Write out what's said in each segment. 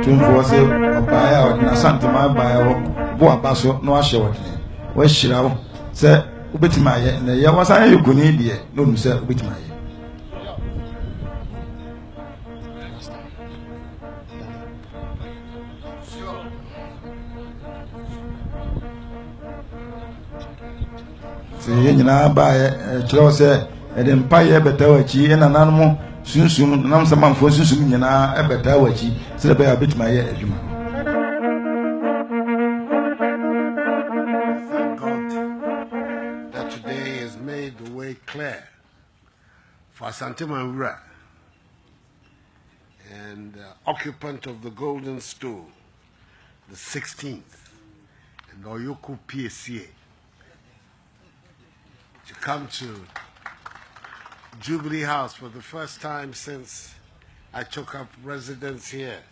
Otumfuo se obaya o na ASHANTE ma baya bo abaso no ahye wodene wa hyira wo se ubetima ye na ye wasan yekuni de no nu se ubetima ye se ye nyina baya kiro se ede mpa ye betawachi na nanmo sunsun nam samanfo sunsun nyina ebetawachi se be abetima ye adwuma. The way clear for ASHANTE Manwura and occupant of the golden stool, the 16th, and Oyoku PSA, to come to Jubilee House for the first time since I took up residence here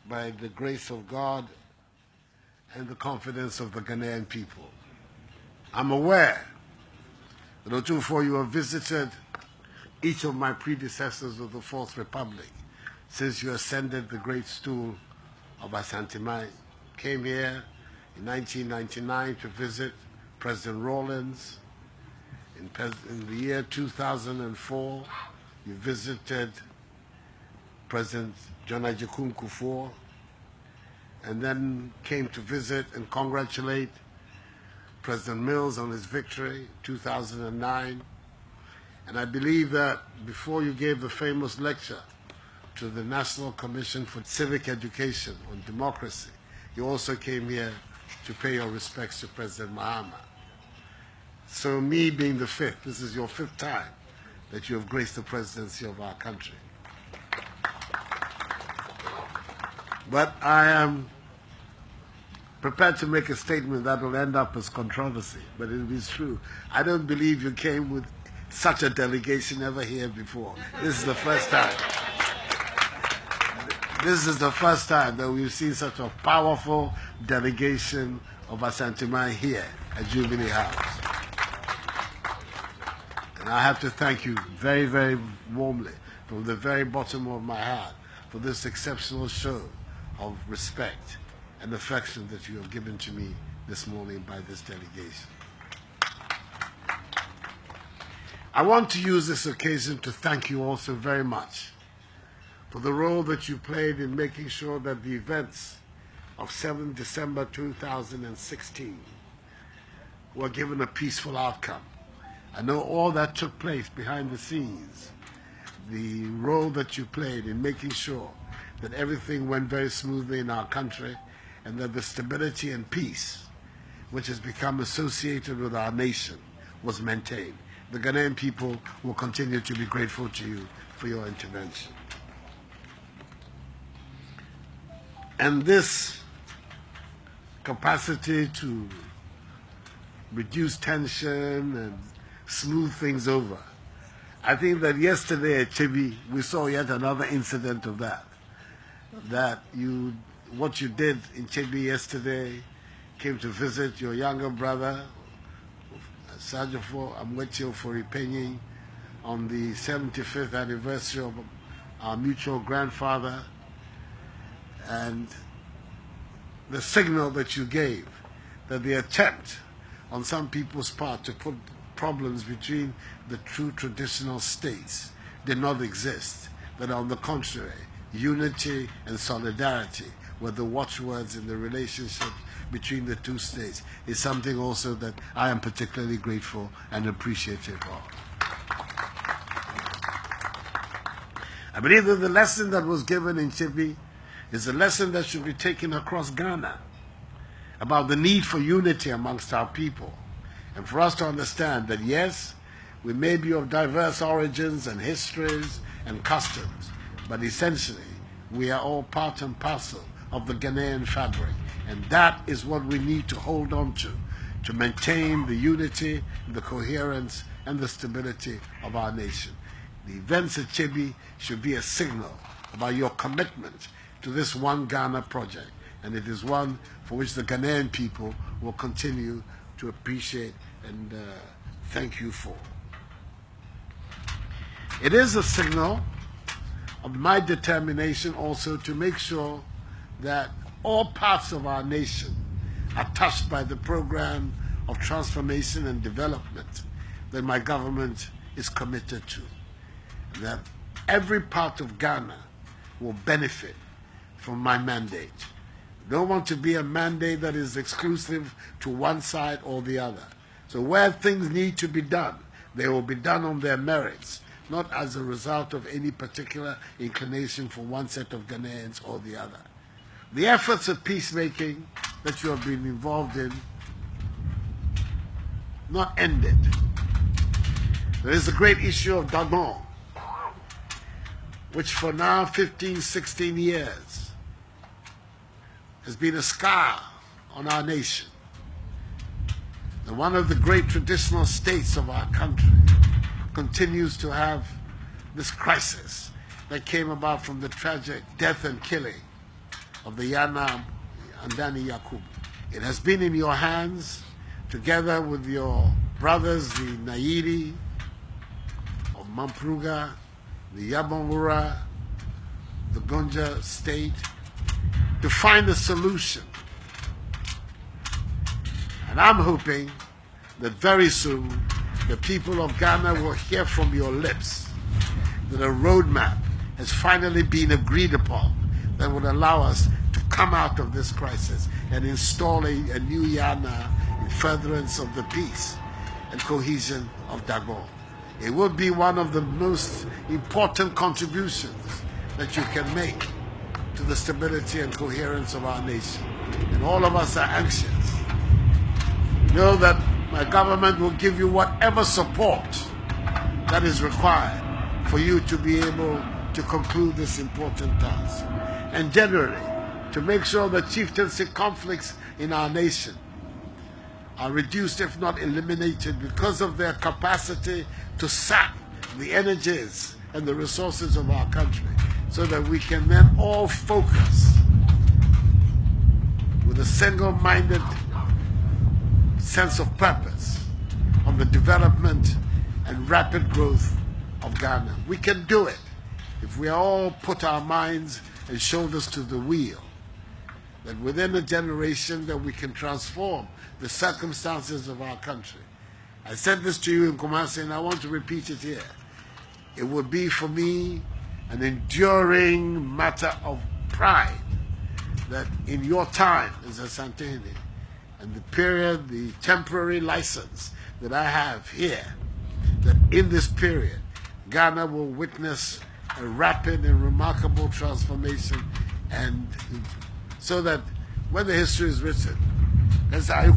by the grace of God and the confidence of the Ghanaian people. I'm aware that Otumfuo, you have visited each of my predecessors of the Fourth Republic since you ascended the great stool of ASHANTE. Came here in 1999 to visit President Rawlings. In the year 2004, you visited President John Ajay Kufuor, and then came to visit and congratulate President Mills on his victory, 2009. And I believe that before you gave the famous lecture to the National Commission for Civic Education on Democracy, you also came here to pay your respects to President Mahama. So me being the fifth, this is your fifth time that you have graced the presidency of our country. But I am prepared to make a statement that will end up as controversy, but it is true. I don't believe you came with such a delegation ever here before. This is the first time. This is the first time that we've seen such a powerful delegation of ASHANTE here at Jubilee House. And I have to thank you very, very warmly from the very bottom of my heart for this exceptional show of respect and affection that you have given to me this morning by this delegation. I want to use this occasion to thank you also very much for the role that you played in making sure that the events of 7 December 2016 were given a peaceful outcome. I know all that took place behind the scenes, the role that you played in making sure that everything went very smoothly in our country, and that the stability and peace which has become associated with our nation was maintained. The Ghanaian people will continue to be grateful to you for your intervention. And this capacity to reduce tension and smooth things over, I think that yesterday at Chibi, we saw yet another incident of that. What you did in Chibi yesterday, came to visit your younger brother, Sajofo Amwetio Foripenyi, on the 75th anniversary of our mutual grandfather, and the signal that you gave, that the attempt on some people's part to put problems between the two traditional states did not exist, that on the contrary, unity and solidarity were the watchwords in the relationship between the two states, is something also that I am particularly grateful and appreciative of. I believe that the lesson that was given in Chibi is a lesson that should be taken across Ghana about the need for unity amongst our people, and for us to understand that yes, we may be of diverse origins and histories and customs, but essentially we are all part and parcel of the Ghanaian fabric, and that is what we need to hold on to maintain the unity, the coherence, and the stability of our nation. The events at Chebi should be a signal about your commitment to this One Ghana project, and it is one for which the Ghanaian people will continue to appreciate and thank you for. It is a signal of my determination also to make sure that all parts of our nation are touched by the program of transformation and development that my government is committed to. That every part of Ghana will benefit from my mandate. I don't want to be a mandate that is exclusive to one side or the other. So where things need to be done, they will be done on their merits, not as a result of any particular inclination for one set of Ghanaians or the other. The efforts of peacemaking that you have been involved in, not ended. There is the great issue of Dagon, which for now 15, 16 years has been a scar on our nation. And one of the great traditional states of our country continues to have this crisis that came about from the tragic death and killing of the Yana Andani Yakubu. It has been in your hands, together with your brothers, the Nairi of Mampruga, the Yabonwura, the Gonja state, to find a solution. And I'm hoping that very soon the people of Ghana will hear from your lips that a roadmap has finally been agreed upon that would allow us to come out of this crisis and install a new Yana in furtherance of the peace and cohesion of Dagon. It would be one of the most important contributions that you can make to the stability and coherence of our nation. And all of us are anxious. Know that my government will give you whatever support that is required for you to be able to conclude this important task. And generally, to make sure that chieftaincy conflicts in our nation are reduced, if not eliminated, because of their capacity to sap the energies and the resources of our country, so that we can then all focus with a single-minded sense of purpose on the development and rapid growth of Ghana. We can do it if we all put our minds and shoulders to the wheel, that within a generation that we can transform the circumstances of our country. I said this to you in Kumasi, and I want to repeat it here. It would be for me an enduring matter of pride that in your time as ASHANTE HENE, and the period, the temporary license that I have here, that in this period, Ghana will witness a rapid and remarkable transformation, and so that when the history is written, there's a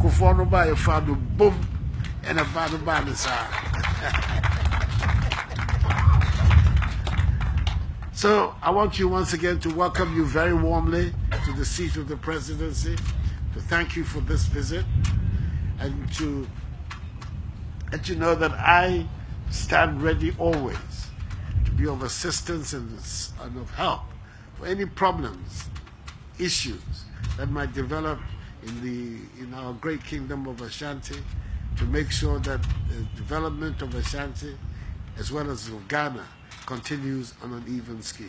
boom and a So I want you once again to welcome you very warmly to the seat of the presidency, to thank you for this visit, and to let you know that I stand ready always to be of assistance and of help for any problems, issues that might develop in our great kingdom of Ashanti, to make sure that the development of Ashanti as well as of Ghana continues on an even scale.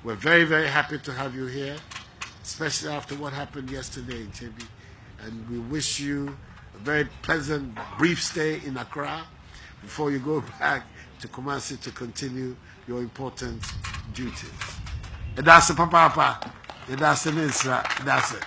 We're very, very happy to have you here, especially after what happened yesterday in Chebi. And we wish you a very pleasant, brief stay in Accra before you go back to Kumasi to continue your important duties. And that's it, Papa. And that's it.